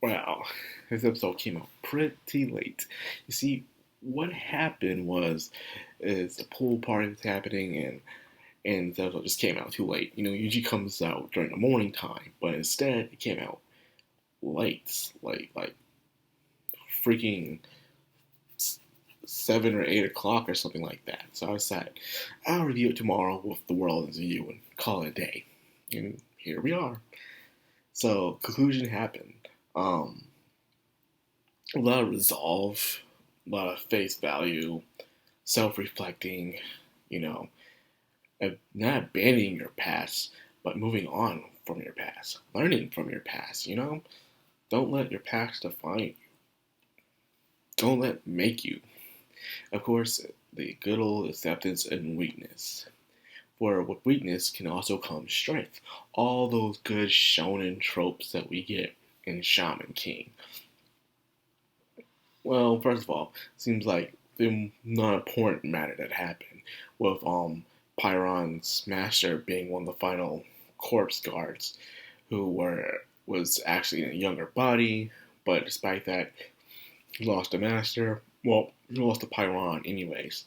Wow, this episode came out pretty late. You see, what happened is the pool party was happening, and the episode just came out too late. It usually comes out during the morning time, but instead it came out late, like freaking 7 or 8 o'clock or something like that. So I decided I'll review it tomorrow with the world as a view and call it a day. And here we are. So conclusion happened. Um, a lot of resolve, a lot of face value, self-reflecting, you know, not abandoning your past, but moving on from your past, learning from your past. Don't let your past define you. Don't let it make you. Of course, the good old acceptance and weakness. For with weakness can also come strength. All those good shonen tropes that we get in Shaman King. Well, first of all, seems like the not important matter that happened with Pyron's master being one of the final corpse guards who was actually in a younger body, but despite that, he lost the master. Well, he lost the Pyron anyways.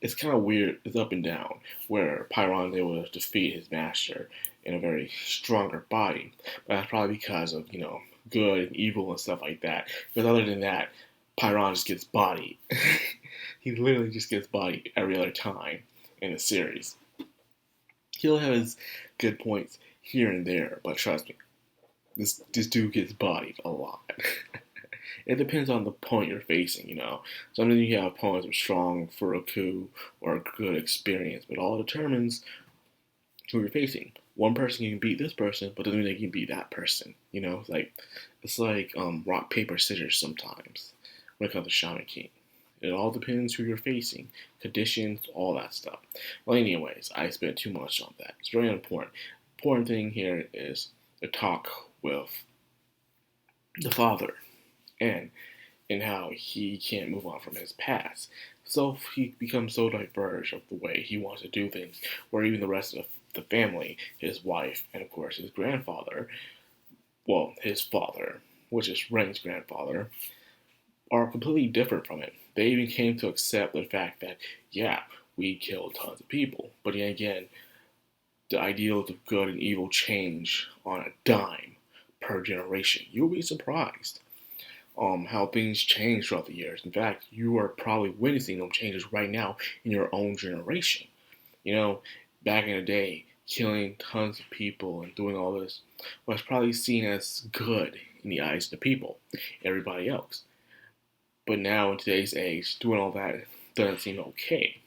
It's kind of weird. It's up and down, where Pyron was able to defeat his master in a very stronger body. But that's probably because of, good and evil and stuff like that. Because other than that, Pyron just gets bodied. He literally just gets bodied every other time in the series. He'll have his good points here and there, but trust me, this dude gets bodied a lot. It depends on the opponent you're facing. Sometimes you have opponents with strong Furoku or good experience, but all determines who you're facing. One person can beat this person, but doesn't mean they can beat that person. It's like rock, paper, scissors sometimes when it comes to Shaman King. It all depends who you're facing, conditions, all that stuff. Well, anyways, I spent too much on that. It's very important. Important thing here is to talk with the father and how he can't move on from his past. So he becomes so diverged of the way he wants to do things, where even the rest of the family, his wife, and of course his grandfather, well, his father, which is Ren's grandfather, are completely different from it. They even came to accept the fact that, yeah, we killed tons of people. But yet again, the ideals of good and evil change on a dime per generation. You'll be surprised how things change throughout the years. In fact, you are probably witnessing those changes right now in your own generation. Back in the day, killing tons of people and doing all this was probably seen as good in the eyes of the people, everybody else. But now in today's age, doing all that doesn't seem okay.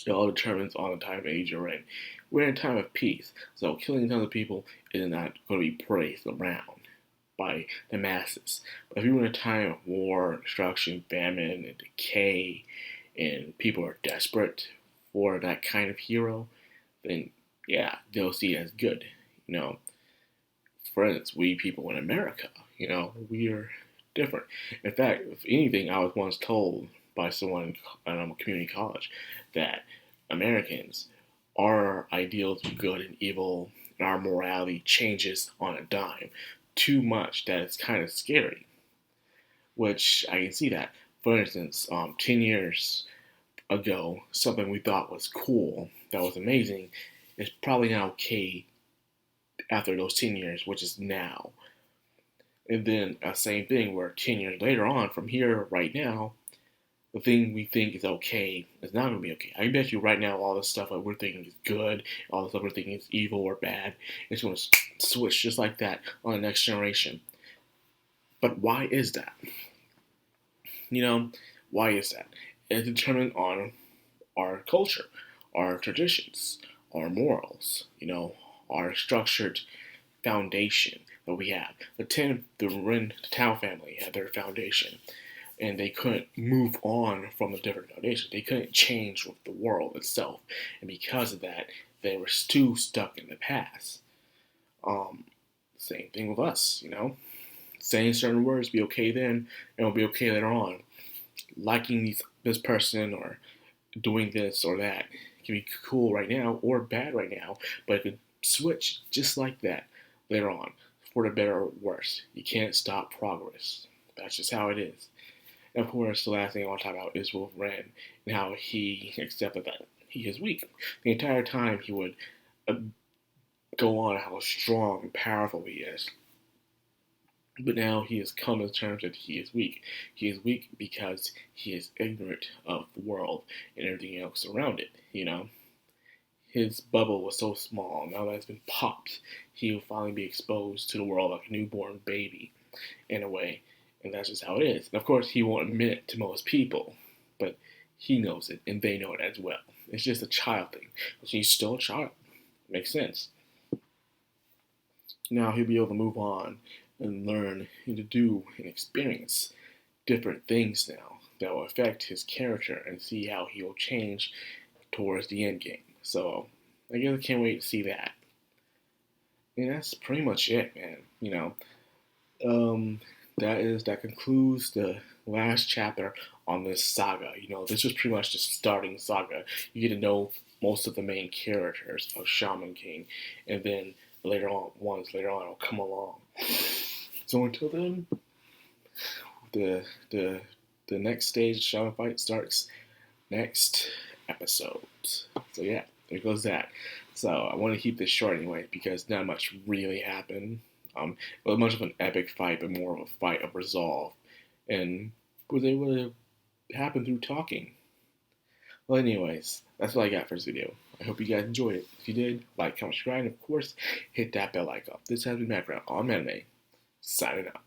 It all determines on the time of age you're in. We're in a time of peace, so killing tons of people is not going to be praised around by the masses. But if you're in a time of war, destruction, famine, and decay, and people are desperate for that kind of hero, then yeah, they'll see it as good. You know, for instance, we people in America, we are different. In fact, if anything, I was once told by someone in a community college that Americans, our ideals of good and evil, and our morality changes on a dime too much that it's kind of scary. Which I can see that. For instance, 10 years ago, something we thought was cool, that was amazing, is probably not okay after those 10 years, which is now. And then same thing where 10 years later on, from here right now, the thing we think is okay is not going to be okay. I bet you right now all the stuff that we're thinking is good, all the stuff we're thinking is evil or bad, it's going to switch just like that on the next generation. But why is that? Why is that? It's determined on our culture, our traditions, our morals, our structured foundation that we have. The Tao family had their foundation, and they couldn't move on from a different foundation. They couldn't change with the world itself, and because of that, they were too stuck in the past. Same thing with us, saying certain words be okay then, and it'll be okay later on. Liking this person or doing this or that can be cool right now or bad right now, but it could switch just like that later on. for the better or worse. You can't stop progress. That's just how it is. And of course, the last thing I want to talk about is Wolverine and how he accepted that he is weak. The entire time he would uh, go on how strong and powerful he is. But now he has come to terms that he is weak. He is weak because he is ignorant of the world and everything else around it, you know? His bubble was so small. Now that it's been popped, he will finally be exposed to the world like a newborn baby, in a way. And that's just how it is. And of course, he won't admit it to most people, but he knows it, and they know it as well. It's just a child thing. He's still a child. Makes sense. Now he'll be able to move on and learn and to do and experience different things now that will affect his character and see how he will change towards the end game. So I guess I can't wait to see that. And that's pretty much it, man. That concludes the last chapter on this saga. This was pretty much the starting saga. You get to know most of the main characters of Shaman King, and then later on it'll come along. So until then, the next stage of Shaman Fight starts next episode. So yeah, there goes that. So I want to keep this short anyway because not much really happened. It was much of an epic fight, but more of a fight of resolve, and was able to happen through talking. Well, anyways, that's what I got for this video. I hope you guys enjoyed it. If you did, like, comment, subscribe, and of course, hit that bell icon. This has been Madcrownxox on Anime, signing out.